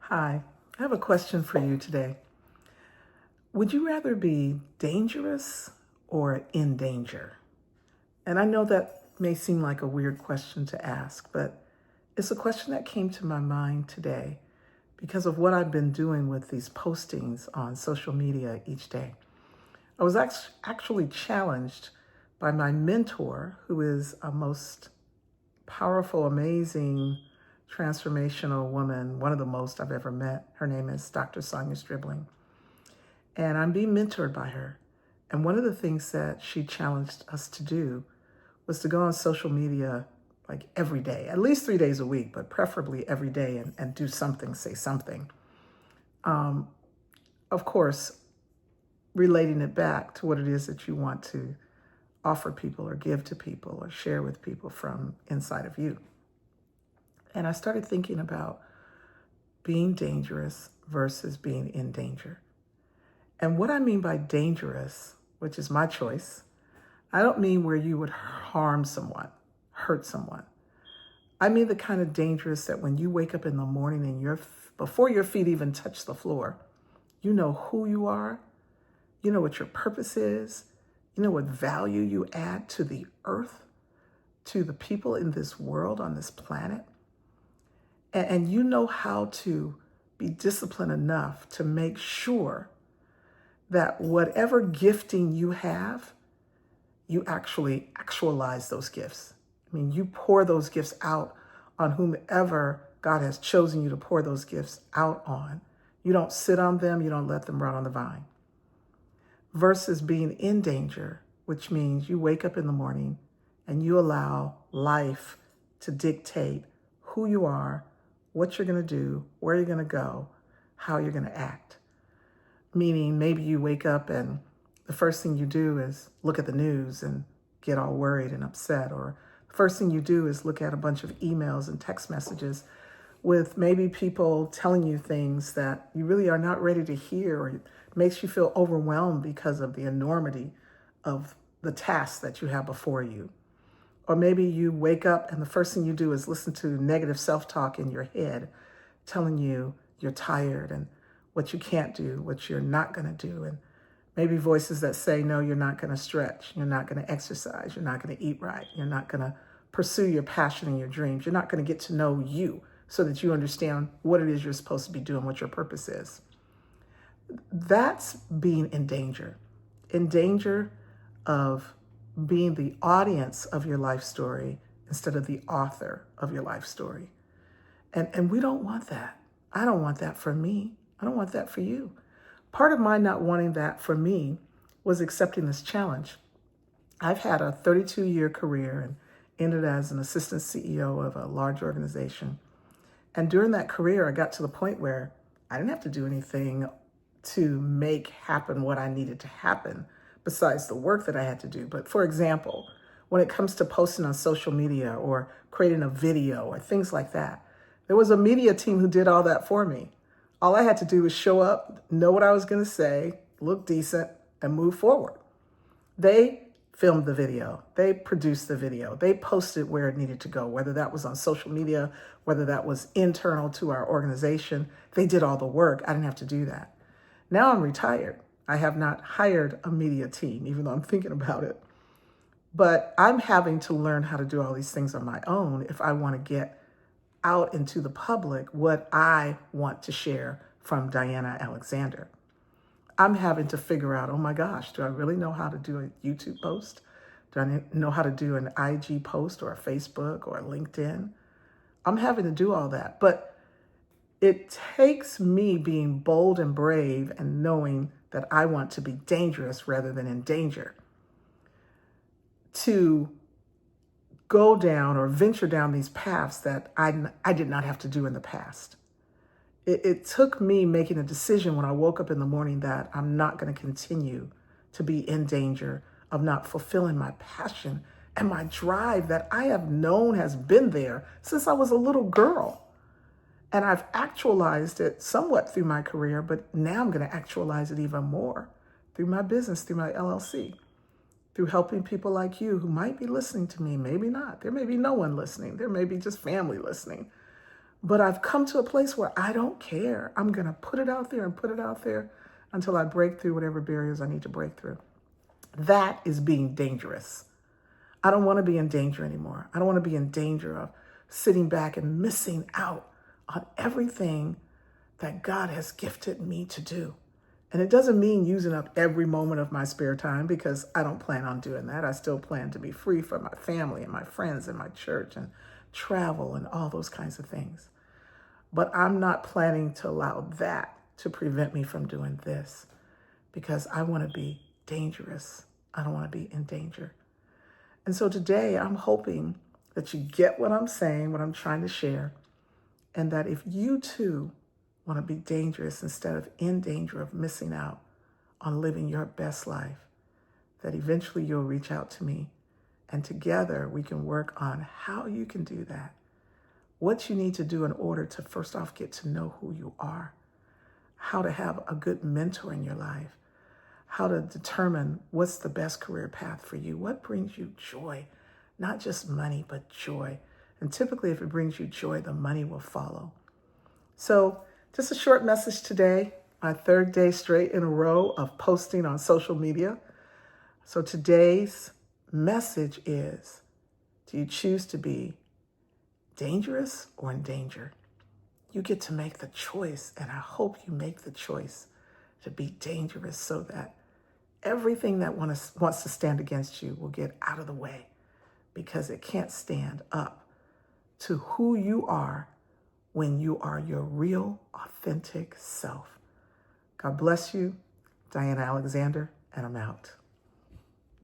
Hi, I have a question for you today. Would you rather be dangerous or in danger? And I know that may seem like a weird question to ask, but it's a question that came to my mind today because of what I've been doing with these postings on social media each day. I was actually challenged by my mentor, who is a most powerful, amazing, transformational woman, one of the most I've ever met. Her name is Dr. Sonia Stribling. And I'm being mentored by her. And one of the things that she challenged us to do was to go on social media like every day, at least 3 days a week, but preferably every day and do something, say something. Um, of course, relating it back to what it is that you want to offer people or give to people or share with people from inside of you. And I started thinking about being dangerous versus being in danger. And what I mean by dangerous, which is my choice, I don't mean where you would harm someone, hurt someone. I mean the kind of dangerous that when you wake up in the morning and before your feet even touch the floor, you know who you are, you know what your purpose is, you know what value you add to the earth, to the people in this world, on this planet, and you know how to be disciplined enough to make sure that whatever gifting you have, you actually actualize those gifts. I mean, you pour those gifts out on whomever God has chosen you to pour those gifts out on. You don't sit on them, you don't let them rot on the vine. Versus being in danger, which means you wake up in the morning and you allow life to dictate who you are, what you're going to do, where you're going to go, how you're going to act. Meaning maybe you wake up and the first thing you do is look at the news and get all worried and upset. Or the first thing you do is look at a bunch of emails and text messages with maybe people telling you things that you really are not ready to hear, or it makes you feel overwhelmed because of the enormity of the task that you have before you. Or maybe you wake up and the first thing you do is listen to negative self-talk in your head telling you you're tired and what you can't do, what you're not going to do. And maybe voices that say, no, you're not going to stretch. You're not going to exercise. You're not going to eat right. You're not going to pursue your passion and your dreams. You're not going to get to know you so that you understand what it is you're supposed to be doing, what your purpose is. That's being in danger of being the audience of your life story instead of the author of your life story. And we don't want that. I don't want that for me. I don't want that for you. Part of my not wanting that for me was accepting this challenge. I've had a 32-year career and ended as an assistant CEO of a large organization. And during that career, I got to the point where I didn't have to do anything to make happen what I needed to happen besides the work that I had to do. But for example, when it comes to posting on social media or creating a video or things like that, there was a media team who did all that for me. All I had to do was show up, know what I was going to say, look decent, and move forward. They filmed the video. They produced the video. They posted where it needed to go, whether that was on social media, whether that was internal to our organization. They did all the work. I didn't have to do that. Now I'm retired. I have not hired a media team, even though I'm thinking about it. But I'm having to learn how to do all these things on my own if I want to get out into the public what I want to share from Diana Alexander. I'm having to figure out, oh my gosh, do I really know how to do a YouTube post? Do I know how to do an IG post or a Facebook or a LinkedIn? I'm having to do all that. But it takes me being bold and brave and knowing that I want to be dangerous rather than in danger to go down or venture down these paths that I did not have to do in the past. It took me making a decision when I woke up in the morning that I'm not going to continue to be in danger of not fulfilling my passion and my drive that I have known has been there since I was a little girl. And I've actualized it somewhat through my career, but now I'm going to actualize it even more through my business, through my LLC, through helping people like you who might be listening to me, maybe not. There may be no one listening. There may be just family listening. But I've come to a place where I don't care. I'm going to put it out there and put it out there until I break through whatever barriers I need to break through. That is being dangerous. I don't want to be in danger anymore. I don't want to be in danger of sitting back and missing out on everything that God has gifted me to do. And it doesn't mean using up every moment of my spare time, because I don't plan on doing that. I still plan to be free from my family and my friends and my church and travel and all those kinds of things. But I'm not planning to allow that to prevent me from doing this, because I want to be dangerous. I don't want to be in danger. And so today I'm hoping that you get what I'm saying, what I'm trying to share, and that if you too want to be dangerous instead of in danger of missing out on living your best life, that eventually you'll reach out to me, and together we can work on how you can do that, what you need to do in order to first off get to know who you are, how to have a good mentor in your life, how to determine what's the best career path for you, what brings you joy, not just money, but joy. And typically if it brings you joy, the money will follow. So just a short message today, my third day straight in a row of posting on social media. So today's message is, do you choose to be dangerous or in danger? You get to make the choice, and I hope you make the choice to be dangerous so that everything that wants to stand against you will get out of the way, because it can't stand up to who you are when you are your real, authentic self. God bless you. Diana Alexander, and I'm out.